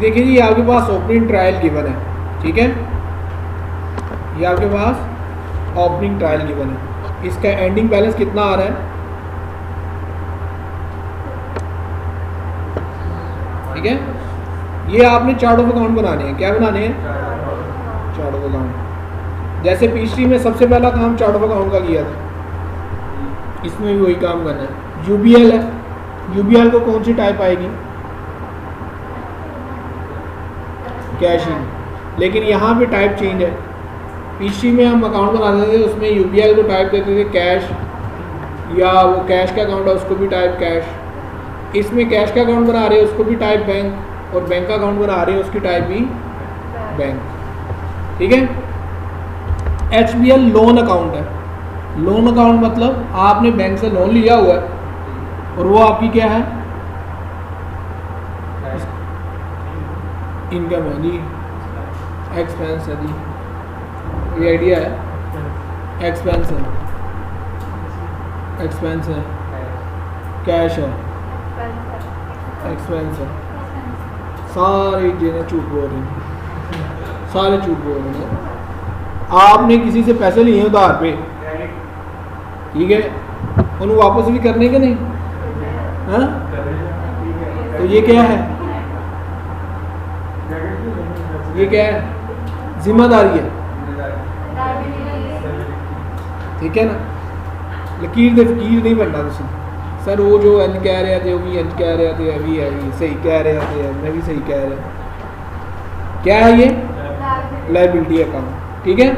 देखिए जी, आपके पास opening trial given है, ठीक है, ये आपके पास ओपनिंग ट्रायल गिवन है। इसका एंडिंग बैलेंस कितना आ रहा है, ठीक है। ये आपने चार्ट ऑफ अकाउंट बनाने हैं। क्या बनाने हैं? Chart of account. जैसे पिछली में सबसे पहला काम चार्ट ऑफ अकाउंट का किया था, इसमें भी वही काम करना है। यूबीएल है, यूबीएल को कौन सी टाइप आएगी? कैश इन, लेकिन यहाँ पे टाइप चेंज है। पिछली में हम अकाउंट बनाते थे, उसमें यूबीएल को टाइप देते थे कैश, या वो कैश का अकाउंट है उसको भी टाइप कैश। इसमें कैश का अकाउंट बना रहे हैं उसको भी टाइप बैंक, और बैंक का अकाउंट बना रहे हैं उसकी टाइप भी बैंक, ठीक है। एचबीएल लोन अकाउंट है। लोन अकाउंट मतलब आपने बैंक से लोन लिया हुआ है और वो आपकी क्या है? इनकम है जी, एक्सपेंस है जी, ये आइडिया है। एक्सपेंस है, एक्सपेंस है, कैश है, एक्सपेंस है। सारे जिन्हें झूठ बोल रहे हैं, सारे झूठ बोल रहे हैं। आपने किसी से पैसे लिए उधार पे, ठीक है, उन्हें वापस भी करने के नहीं, हाँ? तो ये क्या है? ये क्या है? जिम्मेदारी है, ठीक है ना। लकीर दे फकीर नहीं बनना तुम। सर वो जो इंज कह रहे थे, वो भी इंज कह रहे थे, अभी है सही कह रहे थे, मैं भी सही कह रहा। क्या है ये? लायबिलिटी अकाउंट, ठीक है।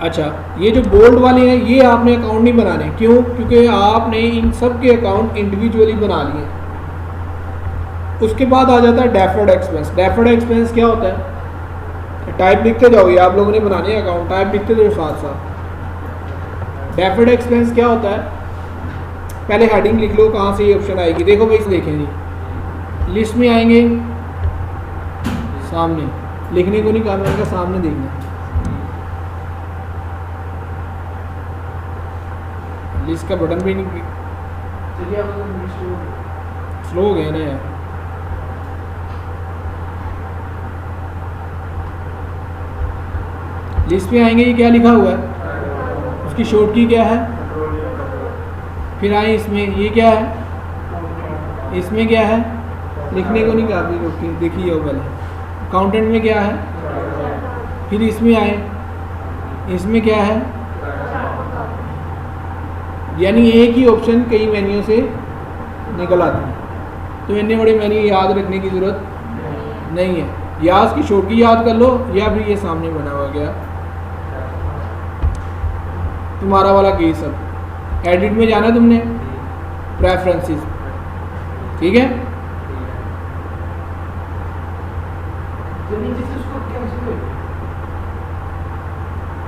अच्छा, ये जो बोल्ड वाले हैं ये आपने अकाउंट नहीं बनाने, क्यों? क्योंकि आपने इन सब के अकाउंट इंडिविजुअली बना लिए। उसके बाद आ जाता है डेफर्ड एक्सपेंस। डेफर्ड एक्सपेंस क्या होता है? टाइप लिखते जाओगे, आप लोगों ने बनाने अकाउंट, टाइप लिखते जाओ साथ साथ। डेफर्ड एक्सपेंस क्या होता है? पहले हेडिंग लिख लो, कहाँ से ये ऑप्शन आएगी। देखो भाई, देखें जी, लिस्ट में आएंगे, सामने लिखने को नहीं कहा मैंने, सामने देखना। लिस्ट का बटन भी नहीं, स्लो हो गया ना यार। लिस्ट में आएंगे, ये क्या लिखा हुआ है, उसकी शॉर्ट की क्या है। फिर आए इसमें, ये क्या है, इसमें क्या है, लिखने को नहीं कहा, ओके देखिए पहले। अकाउंटेंट में क्या है, फिर इसमें आए, इसमें क्या है, यानी एक ही ऑप्शन कई मेन्यू से निकल आते हैं। तो इतने बड़े मेन्यू याद रखने की ज़रूरत नहीं है, या उसकी शॉर्ट की याद कर लो, या फिर ये सामने बना हुआ गया तुम्हारा वाला केस। अब एडिट में जाना तुमने, प्रेफरेंसेस, ठीक है।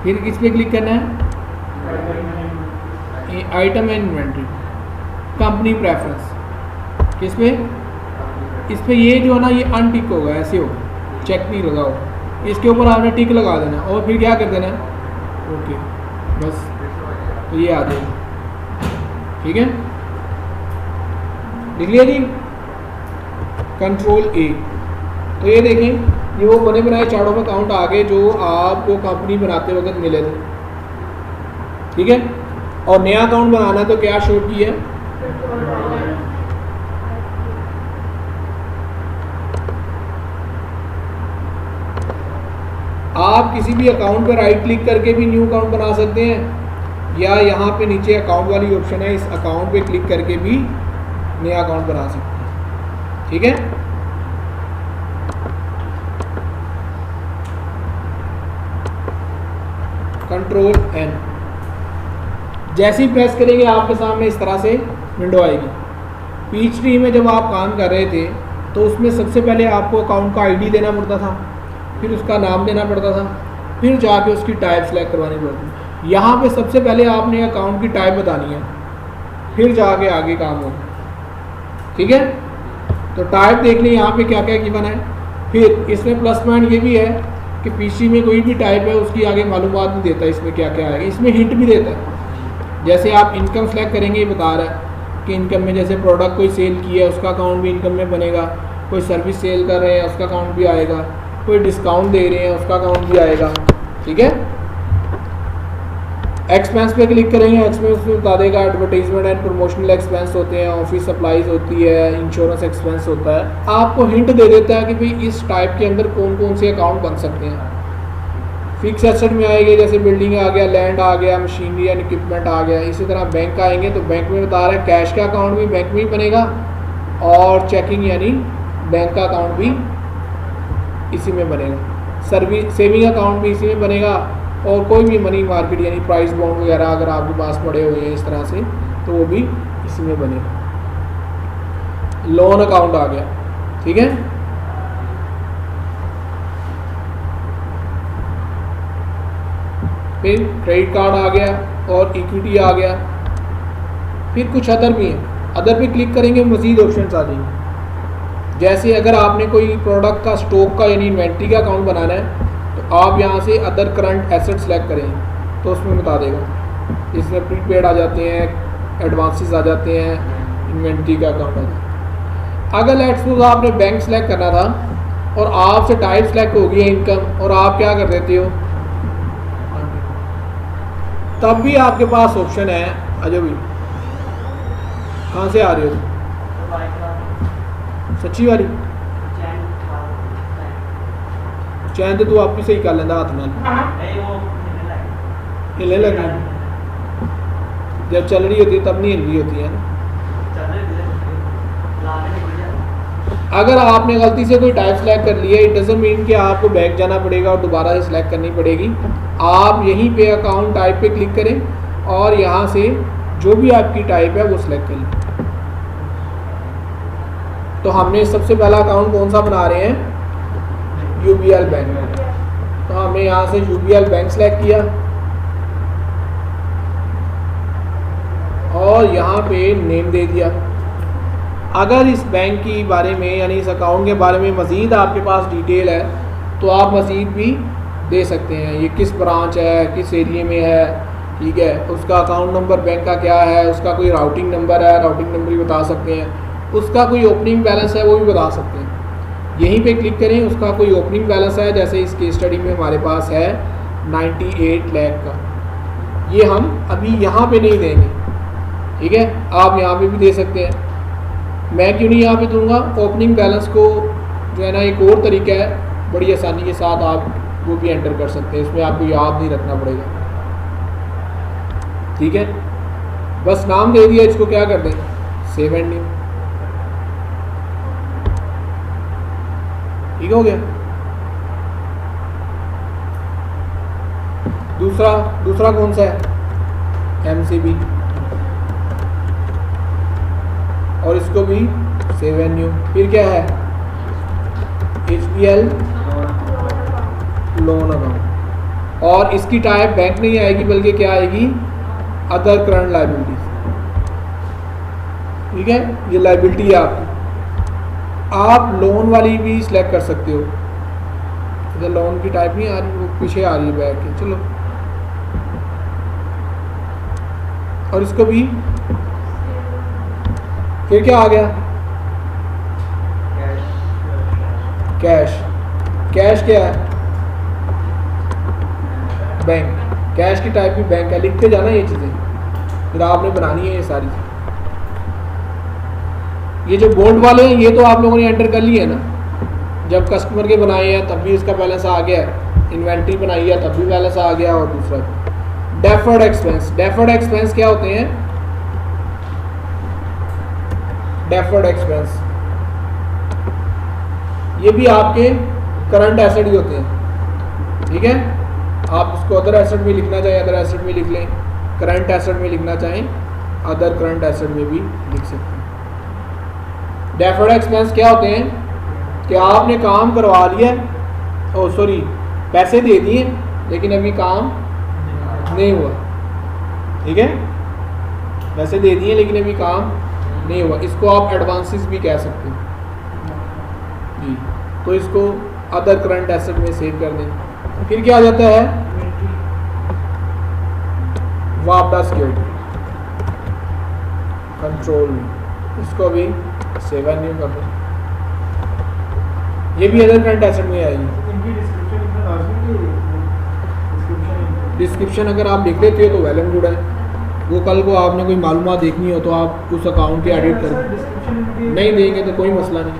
फिर किस पे क्लिक करना है? Item and inventory, company preference. किस पे? इस पे ये जो है ना, ये अनटिक होगा, ऐसे होगा, चेक नहीं लगा होगा। इसके ऊपर आपने टिक लगा देना और फिर क्या कर देना, ओके, बस। तो ये आ जाएगा, ठीक है। लिख लिया जी, कंट्रोल ए। तो ये देखें, ये वो बने बनाए चार्ट ऑफ अकाउंट आ गए जो आपको कंपनी बनाते वक्त मिले थे, ठीक है। और नया अकाउंट बनाना तो क्या शॉर्ट की है, आप किसी भी अकाउंट पर राइट क्लिक करके भी न्यू अकाउंट बना सकते हैं, या यहाँ पे नीचे अकाउंट वाली ऑप्शन है, इस अकाउंट पे क्लिक करके भी नया अकाउंट बना सकते हैं, ठीक है। कंट्रोल एन, जैसे ही प्रेस करेंगे आपके सामने इस तरह से विंडो आएगी। पीच ट्री में जब आप काम कर रहे थे तो उसमें सबसे पहले आपको अकाउंट का आईडी देना पड़ता था, फिर उसका नाम देना पड़ता था, फिर जाके उसकी टाइप सेलेक्ट करवानी पड़ती है। यहाँ पे सबसे पहले आपने अकाउंट की टाइप बतानी है, फिर जाके आगे काम हो, ठीक है। तो टाइप देख लें यहाँ पे क्या क्या गिवन है। फिर इसमें प्लस पॉइंट ये भी है कि पीसी में कोई भी टाइप है उसकी आगे मालूमात नहीं देता इसमें क्या क्या आएगा। इसमें हिंट भी देता है, जैसे आप इनकम सेलेक्ट करेंगे, ये बता रहा है कि इनकम में जैसे प्रोडक्ट कोई सेल किया है उसका अकाउंट भी इनकम में बनेगा, कोई सर्विस सेल कर रहे हैं उसका अकाउंट भी आएगा, कोई डिस्काउंट दे रहे हैं उसका अकाउंट भी आएगा। ठीक है, एक्सपेंस पे क्लिक करेंगे, एक्सपेंस में बता देगा एडवर्टाइजमेंट एंड प्रमोशनल एक्सपेंस होते हैं, ऑफिस सप्लाईज होती है, इंश्योरेंस एक्सपेंस होता है। आपको हिंट दे देता है कि भाई इस टाइप के अंदर कौन कौन से अकाउंट बन सकते हैं। फिक्स एसेट में आएंगे, जैसे बिल्डिंग आ गया, लैंड आ गया, मशीनरी एंड इक्विपमेंट आ गया। इसी तरह बैंक आएंगे तो बैंक में बता रहा है कैश का अकाउंट भी बैंक में ही बनेगा और चेकिंग यानी बैंक का अकाउंट भी इसी में बनेगा, सर्विस सेविंग अकाउंट भी इसी में बनेगा और कोई भी मनी मार्केट यानी प्राइस बॉन्ड वगैरह अगर आपके पास पड़े हुए हैं इस तरह से तो वो भी इसी में बनेगा। लोन अकाउंट आ गया। ठीक है, फिर क्रेडिट कार्ड आ गया और इक्विटी आ गया। फिर कुछ अदर भी हैं, अदर पे क्लिक करेंगे मज़ीद ऑप्शन आ जाएंगे। जैसे अगर आपने कोई प्रोडक्ट का स्टॉक का यानी इन्वेंट्री का अकाउंट बनाना है तो आप यहाँ से अदर करंट एसेट सेलेक्ट करेंगे तो उसमें बता देगा। इसमें प्रीपेड आ जाते हैं, एडवांसेस आ जाते हैं, इन्वेंट्री का अकाउंट आ जाता है। अगर लेट्स सपोज आपने बैंक सेलेक्ट करना था और आपसे टाइप सेलेक्ट हो गई है इनकम और आप क्या कर देते हो, तब भी आपके पास ऑप्शन है। अजय भाई कहाँ से आ रहे हो? सच्ची वाली चैन तो तू आप ही सही कर लेंदा हाथ नाल हिले लगी जब चल रही होती है तब नहीं हिल रही होती है ना। अगर आपने गलती से कोई टाइप सेलेक्ट कर लिया इट डजंट मीन कि आपको बैक जाना पड़ेगा और दोबारा से सिलेक्ट करनी पड़ेगी। आप यहीं पे अकाउंट टाइप पे क्लिक करें और यहाँ से जो भी आपकी टाइप है वो सिलेक्ट कर लें। तो हमने सबसे पहला अकाउंट कौन सा बना रहे हैं, यूबीएल बैंक। तो हमने यहाँ से यूबीएल बैंक सेलेक्ट किया और यहाँ पे नेम दे दिया। अगर इस बैंक की बारे में यानी इस अकाउंट के बारे में मज़ीद आपके पास डिटेल है तो आप मज़ीद भी दे सकते हैं। ये किस ब्रांच है, किस एरिए में है, ठीक है, उसका अकाउंट नंबर बैंक का क्या है, उसका कोई राउटिंग नंबर है, राउटिंग नंबर भी बता सकते हैं, उसका कोई ओपनिंग बैलेंस है वो भी बता सकते हैं। यहीं पे क्लिक करें, उसका कोई ओपनिंग बैलेंस है जैसे इस केस स्टडी में हमारे पास है 98 लाख का, ये हम अभी यहाँ पे नहीं देंगे। ठीक है, आप यहाँ पे भी दे सकते हैं। मैं क्यों नहीं यहाँ पे दूंगा, ओपनिंग बैलेंस को जो है ना एक और तरीका है, बड़ी आसानी के साथ आप वो भी एंटर कर सकते हैं, इसमें आपको याद नहीं रखना पड़ेगा। ठीक है, बस नाम दे दिया, इसको क्या कर दें, सेव एंड न्यू। ठीक हो गया। दूसरा कौन सा है, एमसीबी, और इसको भी सेव एंड न्यू। फिर क्या है, एचबीएल लोन अकाउंट, और इसकी टाइप बैंक नहीं आएगी बल्कि क्या आएगी, अदर करंट लायबिलिटीज। ठीक है, ये लायबिलिटी है आपकी। आप लोन वाली भी सिलेक्ट कर सकते हो। इधर लोन की टाइप नहीं आ रही, वो पीछे आ रही है बैक के, चलो। और इसको भी फिर क्या आ गया, कैश। कैश क्या है, बैंक। कैश की टाइप भी बैंक है, लिखते जाना ये चीज़ें, फिर आपने बनानी है ये सारी। ये जो बोल्ड वाले हैं ये तो आप लोगों ने एंटर कर लिए है ना, जब कस्टमर के बनाए हैं तब भी इसका बैलेंस आ गया, इन्वेंट्री बनाई है तब भी बैलेंस आ गया। और दूसरा डेफर्ड एक्सपेंस। डेफर्ड एक्सपेंस क्या होते हैं, डेफर्ड एक्सपेंस ये भी आपके करंट एसेट ही होते हैं। ठीक है, आप इसको अदर एसेट में लिखना चाहें अदर एसेट में लिख लें, करंट एसेट में लिखना चाहें अदर करंट एसेट में भी लिख सकते हैं। डेफर्ड एक्सपेंस क्या होते हैं कि आपने काम करवा लिया, ओ सॉरी पैसे दे दिए लेकिन अभी काम नहीं हुआ। ठीक है, पैसे दे दिए लेकिन अभी काम नहीं हुआ, इसको आप एडवांसेस भी कह सकते हैं जी। तो इसको अदर करंट एसेट में सेव कर दें। फिर क्या आ जाता है, वापडा सिक्योरिटी कंट्रोल, इसको भी सेव एंड न्यू कर दें। ये भी अदर करंट एसेट में आएगी। डिस्क्रिप्शन अगर आप लिख लेते हो तो वेल एंड गुड है। वो कल को आपने कोई मालूमात देखनी हो तो आप उस अकाउंट के एडिट करें, नहीं देंगे तो कोई मसला नहीं।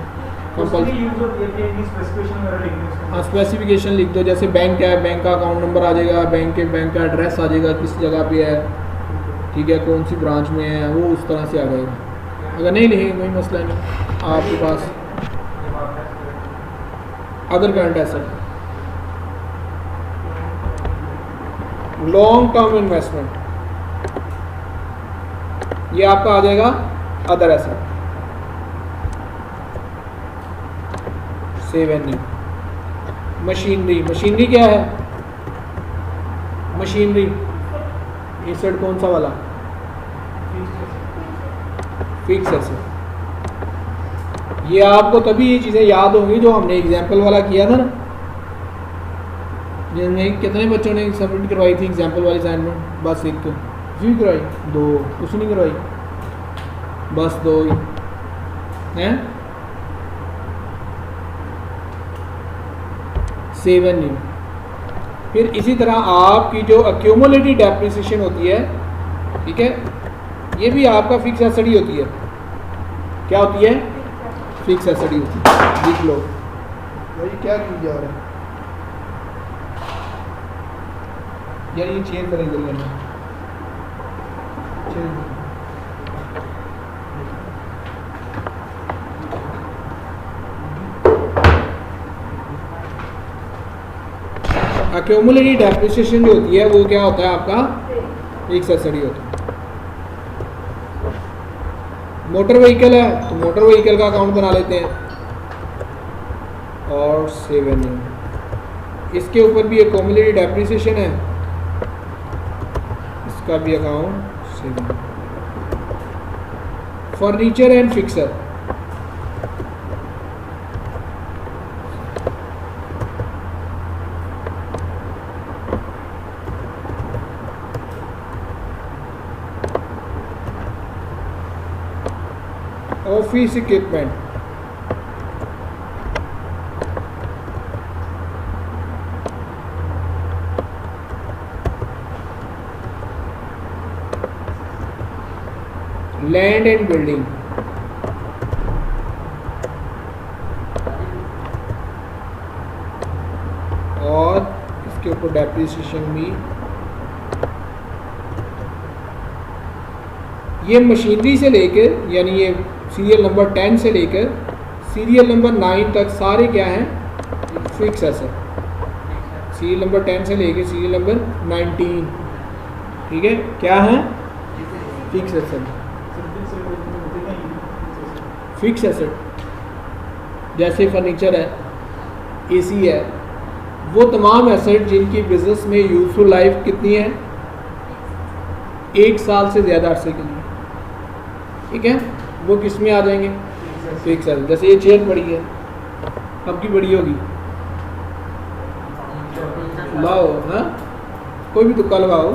हाँ, स्पेसिफिकेशन लिख दो, जैसे बैंक क्या है, बैंक का अकाउंट नंबर आ जाएगा, बैंक का एड्रेस आ जाएगा, किस जगह पे है, ठीक है, कौन सी ब्रांच में है, वो उस तरह से आ जाएगा। अगर नहीं लिखेंगे कोई मसला नहीं। आपके पास other current asset, long term investment, ये आपका आ जाएगा other asset. Save and new. Machinery, machinery क्या है? मशीनरी एसेट कौन सा वाला? Fix asset. ये आपको तभी ये चीज़ें याद होंगी जो हमने एग्जाम्पल वाला किया था ना, जिनमें कितने बच्चों ने सबमिट करवाई थी एग्जाम्पल वाली असाइनमेंट? बस एक जी करवाई, दो कुछ नहीं करवाई, बस दो ही हैं। Save and new. फिर इसी तरह आपकी जो एक्यूमुलेटेड डेप्रिसिएशन होती है, ठीक है, ये भी आपका फिक्स एसेट ही होती है। क्या होती है? फिक्स एसेट ही होती है। लिख लो भाई, क्या किया जा रहा है यार, ये चेंज करें इधर करना एक्यूमुलेटेड डेप्रिसिएशन जो होती है वो क्या होता है आपका? फिक्स एसेट ही होता है। मोटर व्हीकल है तो मोटर व्हीकल का अकाउंट बना लेते हैं, और सेव एंड न्यू। इसके ऊपर भी एक्यूमुलेटेड डेप्रिसिएशन है, इसका भी account save and new. Furniture and fixer, office equipment, land and building, और इसके ऊपर डेप्रिसिएशन भी। ये मशीनरी से लेकर, यानी ये सीरियल नंबर 10 से लेकर सीरियल नंबर 9 तक सारे क्या हैं? Fix asset. सीरियल नंबर 10 से लेकर सीरियल नंबर 19, ठीक है, क्या है? Fix asset. फिक्स एसेट जैसे फर्नीचर है, एसी है, वो तमाम एसेट जिनकी बिजनेस में यूजफुल लाइफ कितनी है? 1 साल से ज़्यादा अरसे के लिए, ठीक है, वो किस में आ जाएंगे? Fix asset. जैसे ये चेयर पड़ी है, अब की बड़ी होगी, लाओ, हाँ कोई भी तुक्का लगाओ,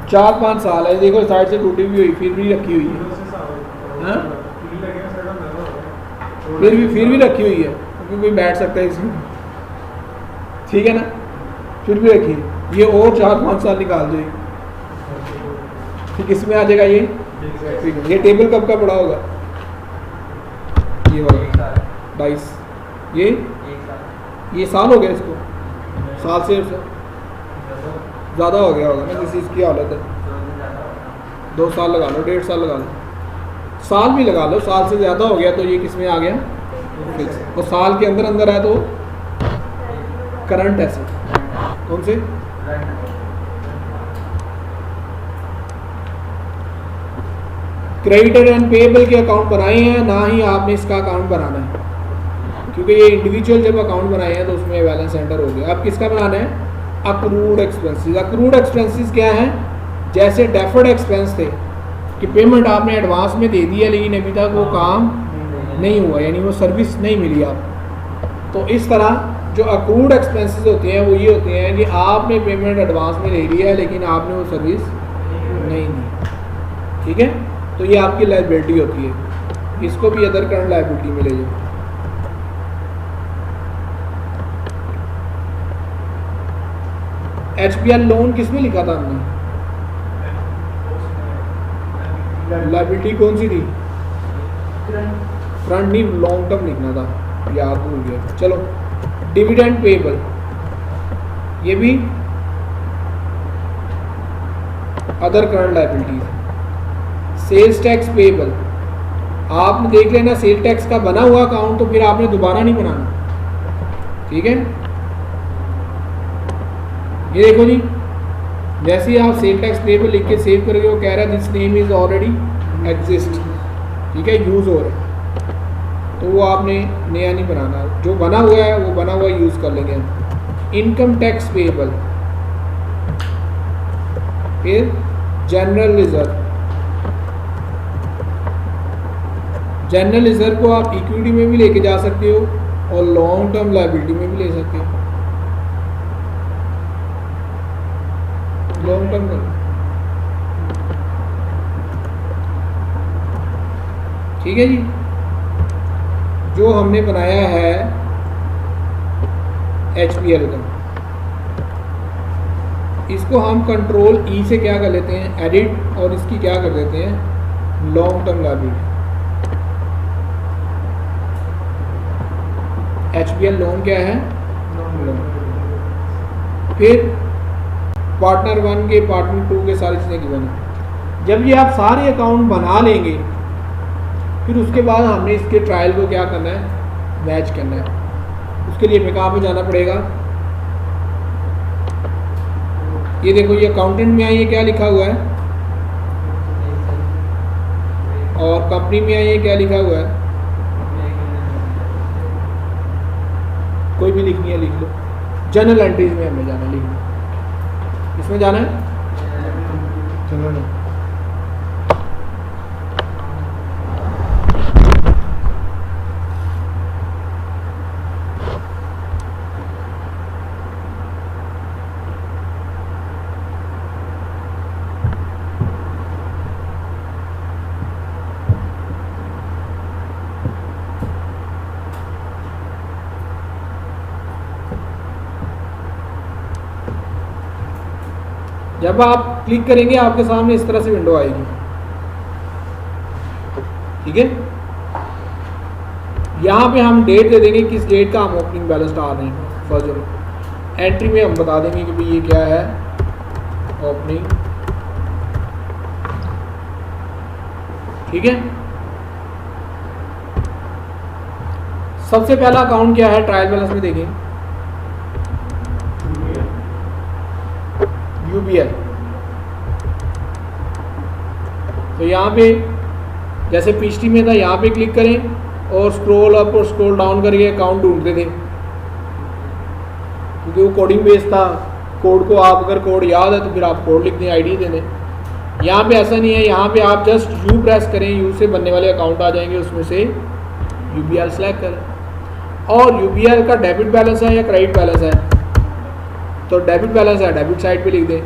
4-5 साल है, देखो साइड से टूटी हुई हुई फिर भी रखी हुई है, हाँ फिर भी रखी हुई है, क्योंकि कोई बैठ सकता है इसमें, ठीक है ना, फिर भी रखी है। ये और 4-5 साल निकाल दो, ठीक, इसमें आ जाएगा ये। ठीक है, ये टेबल कब का पड़ा होगा? ये वाला 22, ये साल हो गया इसको, साल से ज़्यादा हो गया होगा ना, किसी इसकी हालत है। 2 साल लगा लो, 1.5 साल लगा लो, साल भी लगा लो, साल से ज़्यादा हो गया तो ये किस में आ गया? फिक्स। और साल के अंदर अंदर है तो करंट एसेट। कौन से? क्रेडिटर एंड पेएबल के अकाउंट बनाए हैं, ना ही आपने इसका अकाउंट बनाना है, क्योंकि ये इंडिविजुअल जब अकाउंट बनाए हैं तो उसमें बैलेंस एंटर हो गया। अब किसका बनाना है? Accrued expenses. अक्रूड एक्सपेंसेस क्या है? जैसे डेफर्ड एक्सपेंस थे कि पेमेंट आपने एडवांस में दे दी है लेकिन अभी तक वो काम नहीं हुआ, यानी वो सर्विस नहीं मिली आप, तो इस तरह जो अक्रूड एक्सपेंसेस होते हैं वो ये होते हैं कि आपने पेमेंट एडवांस में ले लिया है लेकिन आपने वो सर्विस नहीं दी, ठीक है, तो ये आपकी लायबिलिटी होती है, इसको भी अदर करंट लायबिलिटी में ले जाओ। HBL लोन किसमें लिखा था हमने? लाइबिलिटी कौन सी थी? फ्रंट नहीं, लॉन्ग टर्म लिखना था, याद भूल गया। चलो, डिविडेंड पेबल, ये भी other current liabilities. Sales tax payable, आपने देख लेना सेल टैक्स का बना हुआ अकाउंट, तो फिर आपने दोबारा नहीं बनाना, ठीक है। ये देखो जी, जैसे ही आप सेल टैक्स पेबल लिख के सेव करोगे, वो कह रहा है this name is already exist, ठीक है, यूज हो रहा है, तो वो आपने नया नहीं बनाना, जो बना हुआ है वो बना हुआ यूज कर लेंगे। इनकम टैक्स पेबल, फिर जनरल रिजर्व। जनरल रिजर्व को आप इक्विटी में भी लेके जा सकते हो और लॉन्ग टर्म लायबिलिटी में भी ले सकते हो। लॉन्ग टर्म कर, ठीक है जी। जो हमने बनाया है HBL का, इसको हम कंट्रोल E से क्या कर लेते हैं, एडिट, और इसकी क्या कर देते हैं, long term liability. HBL loan क्या है, लोन। फिर पार्टनर 1 के, पार्टनर 2 के सारी चीज़ें गिवन है। जब ये आप सारे अकाउंट बना लेंगे, फिर उसके बाद हमने इसके ट्रायल को क्या करना है, मैच करना है। उसके लिए हमें कहाँ पे जाना पड़ेगा, ये देखो, ये अकाउंटेंट में आइए क्या लिखा हुआ है, और कंपनी में आइए क्या लिखा हुआ है, कोई भी लिखनी है लिख लो। जनरल एंट्रीज में हमें जाना, लिखना, इसमें जाना है जनरल। जब आप क्लिक करेंगे आपके सामने इस तरह से विंडो आएगी, ठीक है। यहाँ पे हम डेट दे देंगे, किस डेट का हम ओपनिंग बैलेंस डाल रहे हैं। फर्स्ट एंट्री में हम बता देंगे कि भाई ये क्या है, ओपनिंग, ठीक है। सबसे पहला अकाउंट क्या है ट्रायल बैलेंस में देखें, UBL। तो यहाँ पे जैसे पीएचटी में था, यहाँ पे क्लिक करें और स्क्रॉल अप और स्क्रॉल डाउन करके अकाउंट ढूंढते थे, क्योंकि वो कोडिंग बेस्ड था। कोड को आप अगर कोड याद है तो फिर आप कोड लिख दें, आईडी दे दें। यहाँ पे ऐसा नहीं है, यहाँ पे आप जस्ट U प्रेस करें, U से बनने वाले अकाउंट आ जाएंगे, उसमें से UBL सेलेक्ट करें। और UBL का डेबिट बैलेंस है या क्रेडिट बैलेंस है, तो डेबिट बैलेंस है डेबिट साइड पे लिख दें,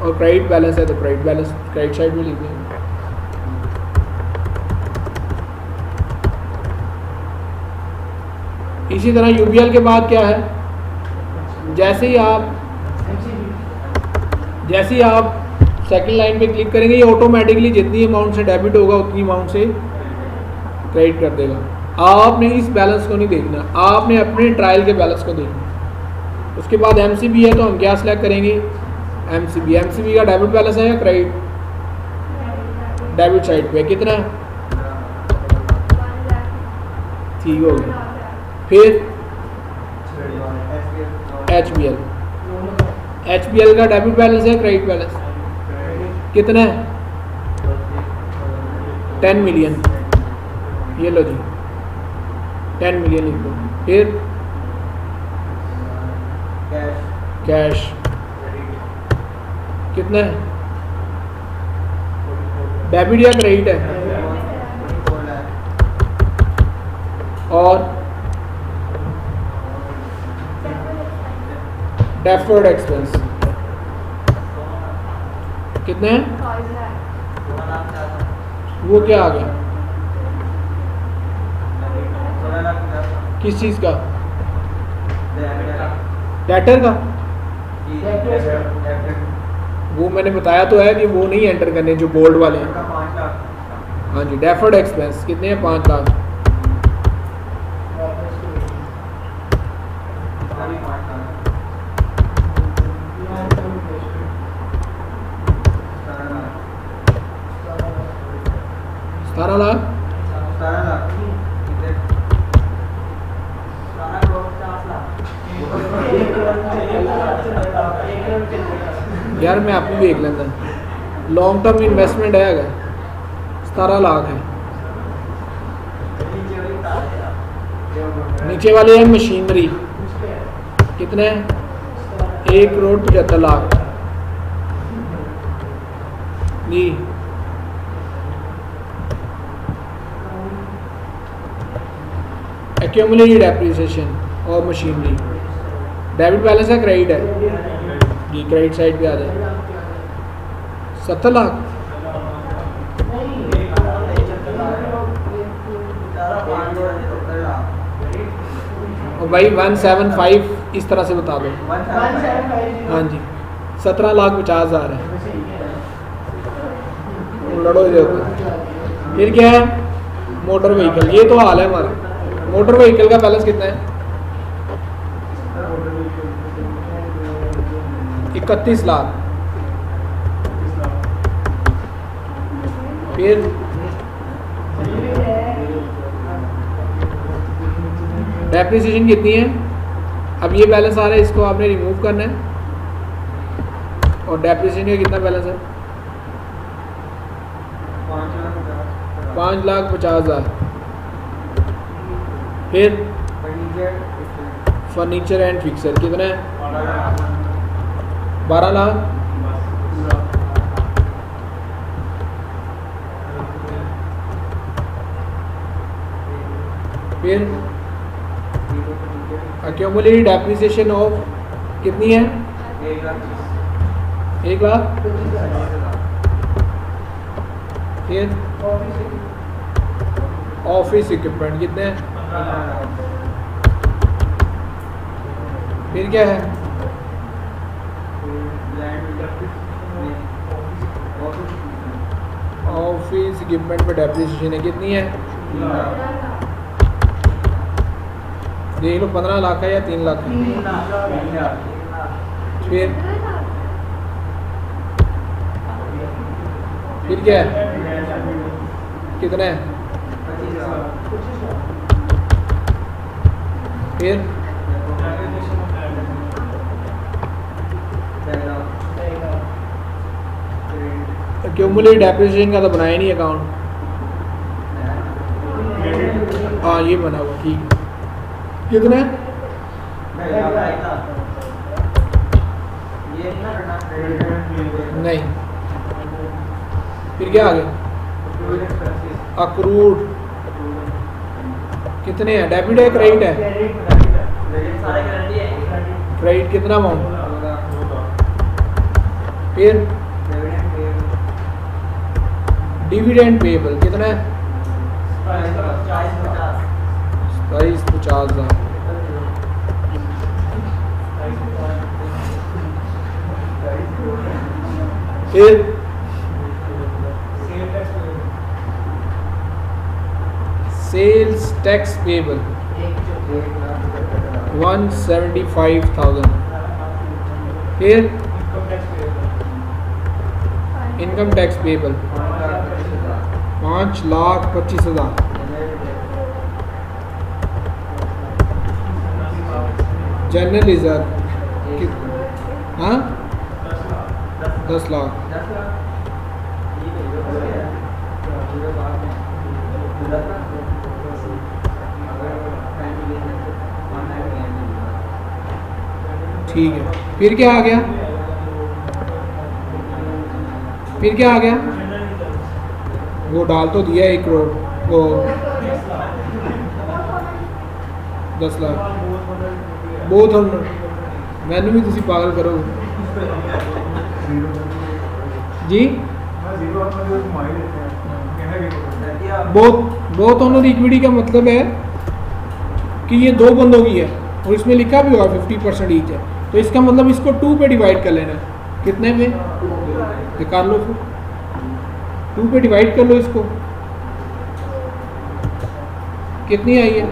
और क्रेडिट बैलेंस है तो क्रेडिट बैलेंस क्रेडिट साइड पे लिख दें। इसी तरह UBL के बाद क्या है, जैसे ही आप सेकंड लाइन पे क्लिक करेंगे, ये ऑटोमेटिकली जितनी अमाउंट से डेबिट होगा उतनी अमाउंट से क्रेडिट कर देगा। आपने इस बैलेंस को नहीं देखना, आपने अपने ट्रायल के बैलेंस को देखना। उसके बाद MCB है तो हम क्या सिलेक्ट करेंगे, MCB का डेबिट बैलेंस है या क्रेडिट, डेबिट साइड पे कितना है, ठीक हो गया। फिर HBL का डेबिट बैलेंस है क्रेडिट बैलेंस कितना है, 10 मिलियन, ये लो जी 10 मिलियन लिख दो। फिर कैश कितना है, डेबिट या क्रेडिट है, और डेफर्ड एक्सपेंस कितने हैं, वो क्या आ गया, किस चीज़ का, डेटर का, वो मैंने बताया तो है कि वो नहीं एंटर करने जो बोल्ड वाले हैं। हाँ जी, डेफर्ड एक्सपेंस कितने हैं? 5 लाख। सतारह लाख। यार मैं आपको भी देख लेता। लॉन्ग टर्म इन्वेस्टमेंट है अगर 17 लाख है। नीचे वाले हैं मशीनरी, कितने? 1,75 लाख जी। एक्यूमुलेटेड डेप्रिसिएशन और मशीनरी, डेबिट बैलेंस है क्रेडिट है जी? क्रेडिट साइड पे आ जाए 70 लाख। और भाई 175 इस तरह से बता दो। हाँ जी, 17,50,000 है। लड़ो इधर। फिर क्या है? मोटर व्हीकल, ये तो हाल है हमारा। मोटर व्हीकल का बैलेंस कितना है? 31 लाख। फिर डेप्रिसिएशन कितनी है? अब ये बैलेंस आ रहा है, इसको आपने रिमूव करना है। और डेप्रिसिएशन का कितना बैलेंस है? 5,50,000। फिर फर्नीचर एंड फिक्सर कितना है? 12 लाख। फिर एक्यूमुलेटेड डेप्रिसिएशन ऑफ कितनी है? 1 लाख। फिर ऑफिस इक्विपमेंट कितने हैं? फिर क्या है? ऑफिस इक्विपमेंट पर डेप्रिसिएशन है कितनी है? देख लो 15 लाख है या 3 लाख है? फिर क्या है? कितना है? फिर एक्यूमुलेटेड डेप्रिसिएशन का तो बनाया नहीं अकाउंट। हाँ ये बना हुआ, ठीक। कितना है? नहीं। फिर क्या आ गया? अक्रूड कितने हैं? डेबिट है क्रेडिट है? क्रेडिट कितना अमाउंट? फिर डिविडेंड पेएबल कितना है? 27,50,000। फिर सेल्स टैक्स पेएबल 175,000। फिर income tax payable 5,25,000। General reserve हाँ 10 लाख। ठीक है। फिर क्या आ गया? फिर क्या आ गया? वो डाल तो दिया 1 करोड़, वो 10 लाख। बहुत मैंने भी तुसी पागल करोगे जी। बहुत ऑनर इक्विटी का मतलब है कि ये 2 बंदों की है और इसमें लिखा भी होगा 50% ईच है। तो इसका मतलब इसको 2 पे डिवाइड कर लेना है। कितने पे? निकाल लो फिर, 2 पे डिवाइड कर लो इसको, कितनी आई है?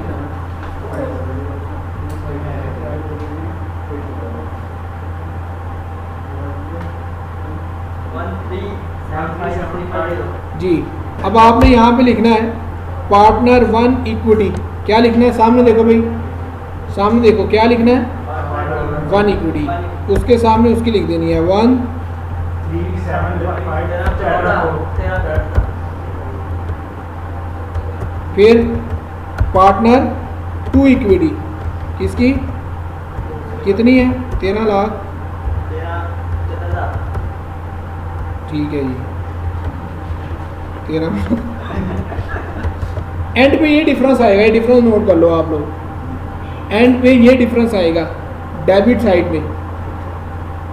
जी, अब आपने यहाँ पे लिखना है पार्टनर 1 इक्विटी। क्या लिखना है? सामने देखो भाई, सामने देखो क्या लिखना है? 1 इक्विटी। उसके सामने उसकी लिख देनी है 1। फिर पार्टनर 2 इक्विटी, किसकी कितनी है? 13 लाख। ठीक है जी, 13। एंड पे ये डिफरेंस आएगा, ये डिफरेंस नोट कर लो आप लोग। एंड पे ये डिफरेंस आएगा डेबिट साइड में,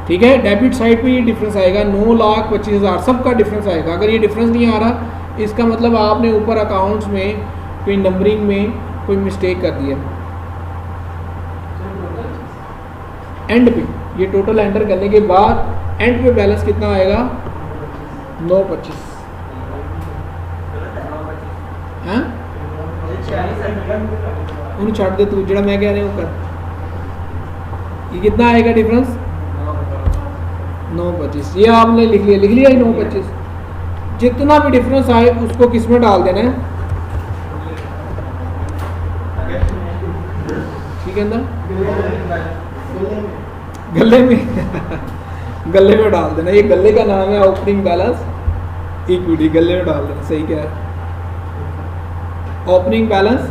ठीक है, डेबिट साइड पे ये डिफरेंस आएगा 9,25,000, सबका डिफरेंस आएगा। अगर ये डिफरेंस नहीं आ रहा, इसका मतलब आपने ऊपर अकाउंट्स में कोई नंबरिंग में कोई मिस्टेक कर दिया। एंड पे ये टोटल एंटर करने के बाद एंड पे बैलेंस कितना आएगा? 9,25। हाँ, उन्हें छाट दे तू, जरा मैं कह रहा हूँ कर। ये कितना आएगा डिफरेंस? 9,25। ये आपने लिख लिया 9,25। जितना भी डिफरेंस आए उसको किस में डाल देना है? ठीक है ना, गले में गले में डाल देना। ये गले का नाम है ओपनिंग बैलेंस इक्विटी, गले में डाल देना। सही क्या है? ओपनिंग बैलेंस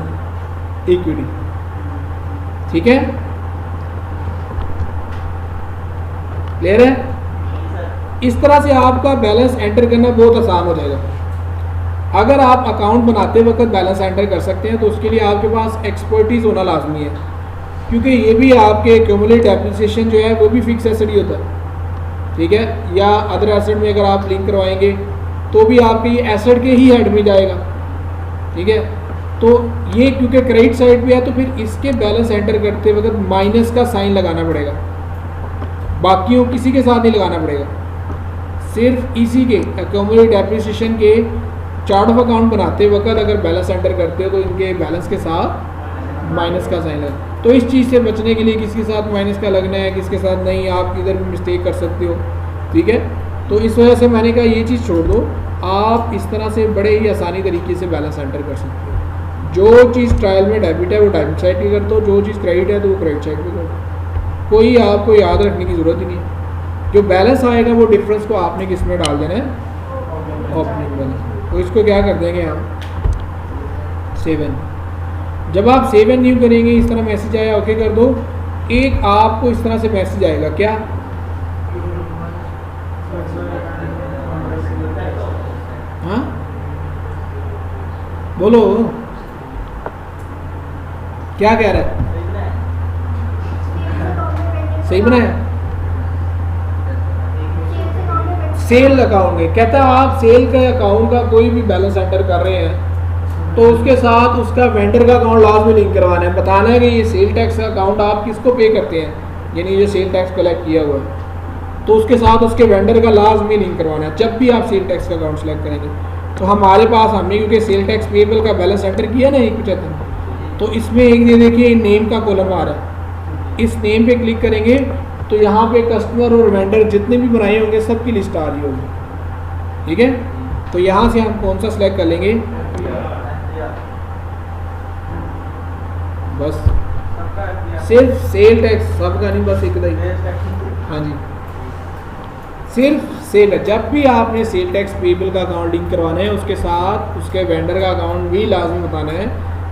इक्विटी, ठीक है, क्लियर है? इस तरह से आपका बैलेंस एंटर करना बहुत आसान हो जाएगा। अगर आप अकाउंट बनाते वक्त बैलेंस एंटर कर सकते हैं तो उसके लिए आपके पास एक्सपर्टीज होना लाजमी है, क्योंकि ये भी आपके क्यूमुलेट डेप्रिसिएशन जो है वो भी फिक्स एसेट ही होता है, ठीक है, या अदर एसेट में अगर आप लिंक करवाएंगे तो भी आपके ये एसेट के ही हेड में जाएगा, ठीक है। तो ये क्योंकि क्रेडिट साइड पे है तो फिर इसके बैलेंस एंटर करते वक्त माइनस का साइन लगाना पड़ेगा, बाकियों किसी के साथ नहीं लगाना पड़ेगा, सिर्फ इसी के एक्यूमुलेट डेप्रिसिएशन के चार्ट ऑफ अकाउंट बनाते वक्त अगर बैलेंस एंटर करते हो तो इनके बैलेंस के साथ माइनस का साइन लगा। तो इस चीज़ से बचने के लिए किसके साथ माइनस का लगना है, किसके साथ नहीं, आप किधर भी मिस्टेक कर सकते हो, ठीक है। तो इस वजह से मैंने कहा ये चीज़ छोड़ दो, आप इस तरह से बड़े ही आसानी तरीके से बैलेंस एंटर कर सकते हो। जो चीज़ ट्रायल में डेबिट है वो डेबिट साइड पे कर दो, जो चीज़ क्रेडिट है तो वो क्रेडिट साइड पे कर दो, कोई आपको याद रखने की ज़रूरत ही नहीं है। जो बैलेंस आएगा वो डिफरेंस को आपने किस में डाल देना है? Opening balance. तो इसको क्या कर देंगे हम? 7। जब आप 7 न्यू करेंगे, इस तरह मैसेज आया, ओके कर दो। एक आपको इस तरह से मैसेज आएगा, क्या? हाँ बोलो, क्या कह रहा है? सही बनाया? सेल अकाउंट है, कहता है आप सेल के अकाउंट का कोई भी बैलेंस एंटर कर रहे हैं तो उसके साथ उसका वेंडर का अकाउंट लाजमी लिंक करवाना है, बताना है कि ये सेल टैक्स का अकाउंट आप किसको पे करते हैं, यानी जो सेल टैक्स कलेक्ट किया हुआ है, तो उसके साथ उसके वेंडर का लाजमी लिंक करवाना है जब भी आप सेल टैक्स का अकाउंट सेलेक्ट करेंगे। तो हमारे पास हमने क्योंकि सेल टैक्स पेबल का बैलेंस एंटर किया ना 175, तो इसमें एक ये देखिए नेम का कॉलम आ रहा है, इस नेम पे क्लिक करेंगे तो यहाँ पे कस्टमर और वेंडर जितने भी बनाए होंगे सबकी लिस्ट आ रही होगी, ठीक है। तो यहाँ से हम कौन सा सिलेक्ट कर लेंगे? बस सिर्फ सेल टैक्स, सबका नहीं, बस एक ही। हाँ जी, सिर्फ सेल। जब भी आपने सेल टैक्स पेबल का अकाउंट लिंक करवाना है उसके साथ उसके वेंडर का अकाउंट भी लाजमी बताना है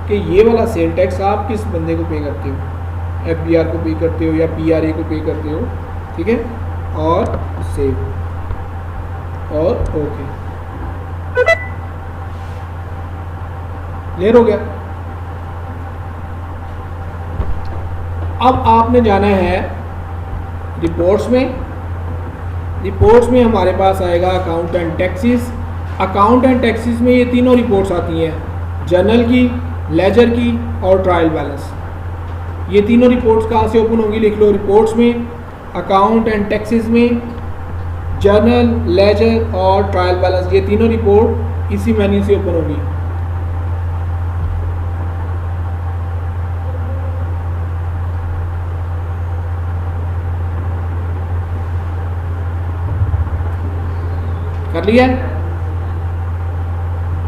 कि ये वाला सेल टैक्स आप किस बंदे को पे करते हो, FBR को पे करते हो या PRA को पे करते हो, ठीक है। और सेव और ओके, क्लियर हो गया। अब आपने जाना है रिपोर्ट्स में। रिपोर्ट्स में हमारे पास आएगा account and taxes. Account and taxes में ये तीनों रिपोर्ट्स आती हैं, जर्नल की, लेजर की और ट्रायल बैलेंस। ये तीनों रिपोर्ट्स कहाँ से ओपन होंगी, लिख लो रिपोर्ट्स में, अकाउंट एंड टैक्सेस में, जर्नल, लेजर और ट्रायल बैलेंस, ये तीनों रिपोर्ट इसी मेन्यू से ओपन होगी। कर लिया,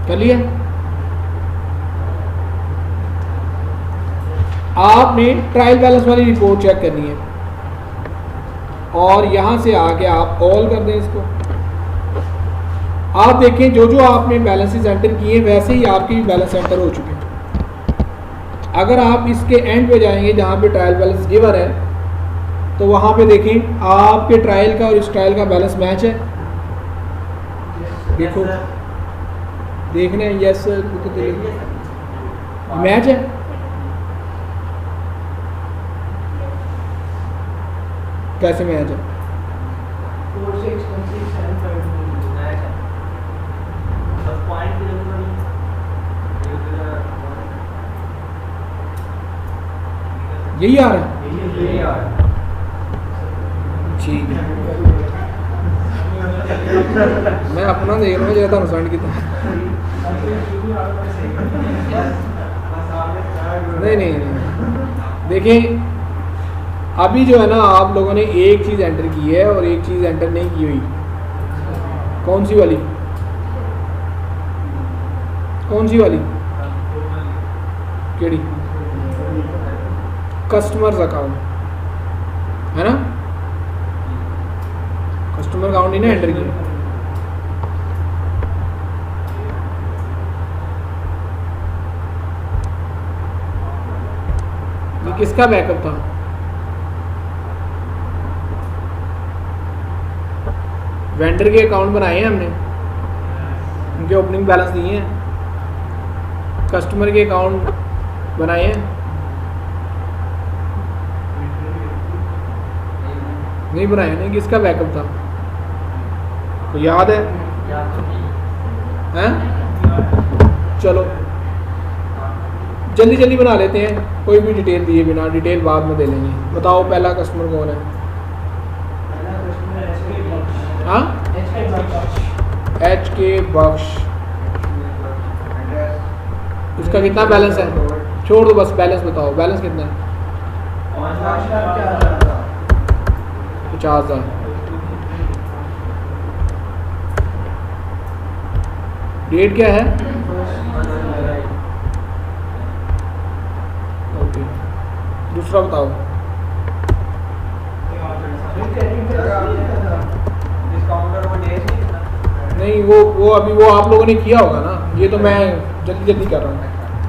कर लिया। आपने ट्रायल बैलेंस वाली रिपोर्ट चेक करनी है और यहां से आके आप ऑल कर दें इसको। आप देखें जो जो आपने बैलेंसेस एंटर किए वैसे ही आपके भी बैलेंस एंटर हो चुके हैं। अगर आप इसके एंड पे जाएंगे जहां पे ट्रायल बैलेंस गिवन है तो वहां पे देखें आपके ट्रायल का और इस ट्रायल का बैलेंस मैच है। देखो देखना है, यस सर मैच है। कैसे मैच है? यही आ रहा है, ठीक है। मैं अपना देख रहा हूँ ज़्यादा नुकसान की नहीं, देखिए अभी जो है ना आप लोगों ने एक चीज़ एंटर की है और एक चीज़ एंटर नहीं की हुई। कौन सी वाली? कौन सी वाली? केड़ी? कस्टमर्स अकाउंट है ना, कस्टमर अकाउंट ही ना एंटर किया। ये किसका बैकअप था? वेंडर के अकाउंट बनाए हैं हमने, उनके ओपनिंग बैलेंस दिए हैं। कस्टमर के अकाउंट बनाए हैं, नहीं बनाए। नहीं, किसका बैकअप था? तो याद है? हैं? चलो जल्दी जल्दी बना लेते हैं, कोई भी डिटेल दिए बिना, डिटेल बाद में दे लेंगे। बताओ पहला कस्टमर कौन है? हाँ, एच के बख्श। उसका कितना बैलेंस है? छोड़ दो, बस बैलेंस बताओ। बैलेंस कितना है? 50,000। डेट क्या है? ओके, दूसरा बताओ। नहीं, वो अभी वो आप लोगों ने किया होगा ना, ये तो मैं जल्दी जल्दी कर रहा हूँ।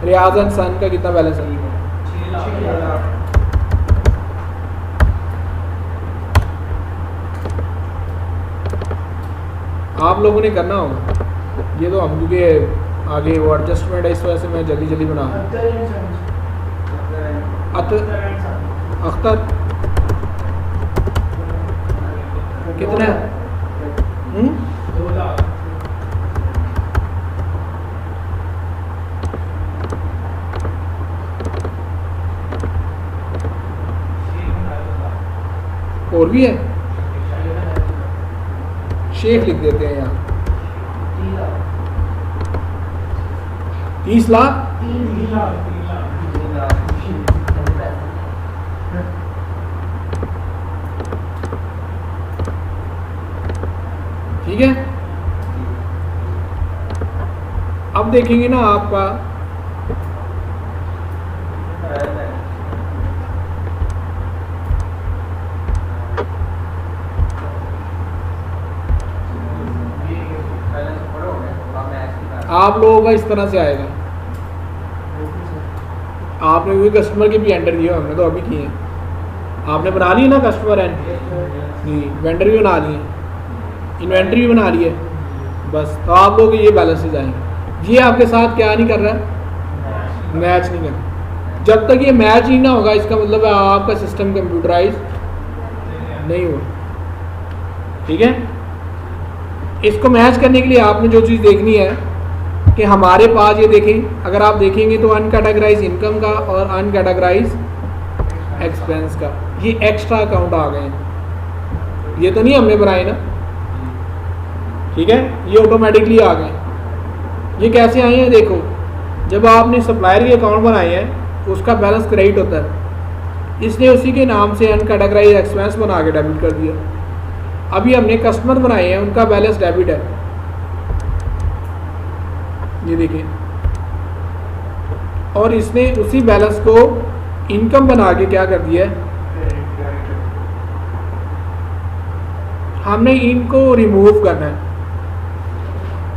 रियाज एंड सन का कितना बैलेंस है? 6 लाख। आप लोगों ने करना होगा, ये तो हम क्योंकि आगे वो एडजस्टमेंट है इस वजह से मैं जल्दी जल्दी बना। अख्तर कितना है? 2 लाख। और भी है, शेख लिख देते हैं यहाँ। 30 लाख। ठीक है, अब देखेंगे ना आपका आप लोगों का इस तरह से आएगा। आपने भी कस्टमर के भी एंटर किए, हमने तो अभी किए। आपने बना ली ना कस्टमर एंड जी, वेंडर भी बना लिए, इन्वेंट्री भी बना ली है। बस तो आप लोग ये बैलेंसेज आएंगे। ये आपके साथ क्या नहीं कर रहा है? मैच नहीं कर रहा। जब तक ये मैच ही ना होगा इसका मतलब है आपका सिस्टम कंप्यूटराइज नहीं हुआ। ठीक है, इसको मैच करने के लिए आपने जो चीज़ देखनी है कि हमारे पास ये देखें, अगर आप देखेंगे तो अनकैटेगराइज इनकम का और अनकैटेगराइज एक्सपेंस का, ये एक्स्ट्रा अकाउंट आ गए हैं, ये तो नहीं हमने बनाए ना, ठीक है, ये ऑटोमेटिकली आ गए। ये कैसे आए हैं, देखो जब आपने सप्लायर के अकाउंट बनाए हैं उसका बैलेंस क्रेडिट होता है, इसने उसी के नाम से अनकैटेगराइज्ड एक्सपेंस बना के डेबिट कर दिया। अभी हमने कस्टमर बनाए हैं, उनका बैलेंस डेबिट है, ये देखिए, और इसने उसी बैलेंस को इनकम बना के क्या कर दिया है, हमने इनको रिमूव करना है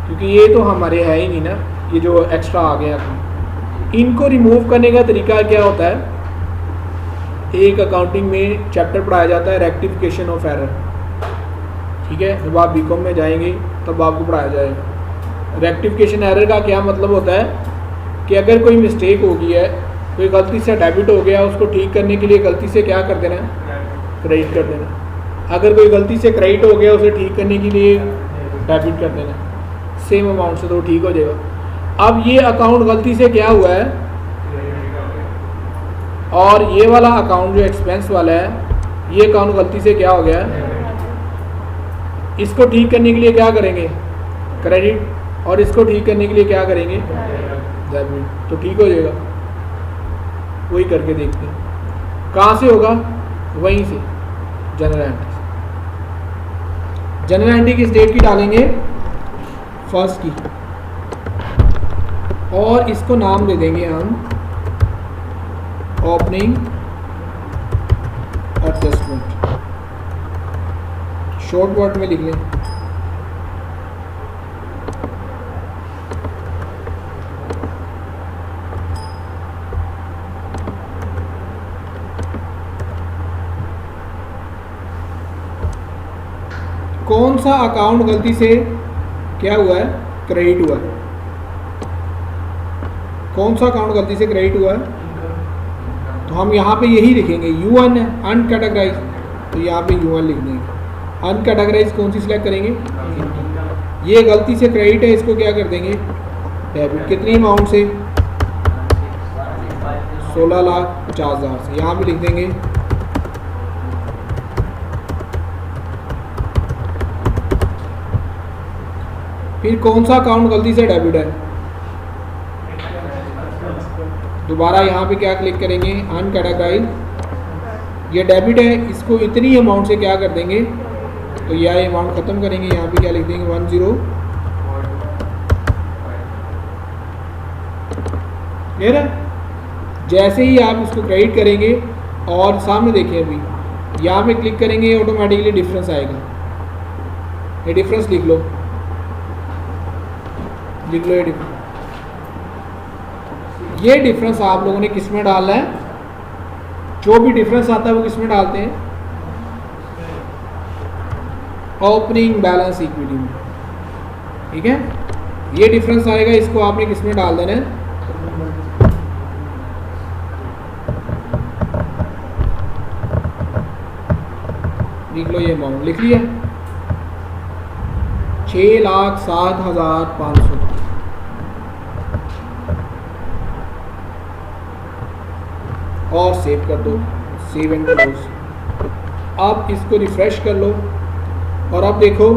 क्योंकि ये तो हमारे है ही नहीं ना, ये जो एक्स्ट्रा आ गया। इनको रिमूव करने का तरीका क्या होता है, एक अकाउंटिंग में चैप्टर पढ़ाया जाता है रेक्टिफिकेशन ऑफ एरर, ठीक है, जब आप बीकॉम में जाएंगे तब आपको पढ़ाया जाएगा। रेक्टिफिकेशन एरर का क्या मतलब होता है कि अगर कोई मिस्टेक हो गई है, कोई गलती से डेबिट हो गया, उसको ठीक करने के लिए गलती से क्या कर देना है, क्रेडिट कर देना। अगर कोई गलती से क्रेडिट हो गया, उसे ठीक करने के लिए डेबिट कर देना सेम अमाउंट से, तो ठीक हो जाएगा। अब ये अकाउंट गलती से क्या हुआ है, और ये वाला अकाउंट जो एक्सपेंस वाला है, ये अकाउंट गलती से क्या हो गया है, इसको ठीक करने के लिए क्या करेंगे, क्रेडिट, और इसको ठीक करने के लिए क्या करेंगे, डेबिट, तो ठीक हो जाएगा। वही करके देखते हैं कहाँ से होगा, वहीं से जनरल एंट्री। जनरल एंट्री किस डेट की डालेंगे, फर्स्ट की, और इसको नाम दे देंगे हम ओपनिंग एडजस्टमेंट, शॉर्ट वर्ड में लिख लें। कौन सा अकाउंट गलती से क्या हुआ है, क्रेडिट हुआ है, कौन सा अकाउंट गलती से क्रेडिट हुआ है, तो हम यहाँ पे यही लिखेंगे, U1 है अनकैटेगराइज, तो यहाँ पे U1 लिख देंगे। अनकैटेगराइज कौन सी सिलेक्ट करेंगे, ये गलती से क्रेडिट है, इसको क्या कर देंगे, डेबिट, कितनी अमाउंट से, 16,50,000 से, यहाँ पे लिख देंगे। फिर कौन सा अकाउंट गलती से डेबिट है, दोबारा यहाँ पे क्या क्लिक करेंगे, अनकैटेगराइज, ये डेबिट है, इसको इतनी अमाउंट से क्या कर देंगे, तो यह अमाउंट ख़त्म करेंगे, यहाँ पे क्या लिख देंगे, 10, क्लियर है। जैसे ही आप इसको क्रेडिट करेंगे और सामने देखिए, अभी यहाँ पे क्लिक करेंगे, ऑटोमेटिकली डिफरेंस आएगा, ये डिफरेंस लिख लो, लिख लो ये डिफरेंस आप लोगों ने किस में डालना है, जो भी डिफरेंस आता है वो किस में डालते हैं, ओपनिंग बैलेंस इक्विटी में, ठीक है, ये डिफरेंस आएगा, इसको आपने किस में डाल देना है, लिख लो, ये अमाउंट लिख लिया, 6,07,500, और सेव कर दो, सेव एंड क्लोज। अब इसको रिफ्रेश कर लो और अब देखो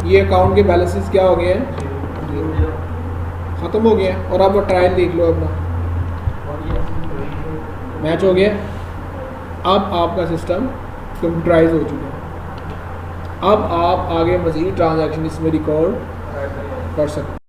ये अकाउंट के बैलेंसेस क्या हो गए हैं, ख़त्म हो गया। और अब ट्रायल देख लो, अपना मैच हो गया। अब आपका सिस्टम कंप्यूटराइज हो चुका है। अब आप आगे मज़ीद ट्रांजैक्शन इसमें रिकॉर्ड कर सकते हैं।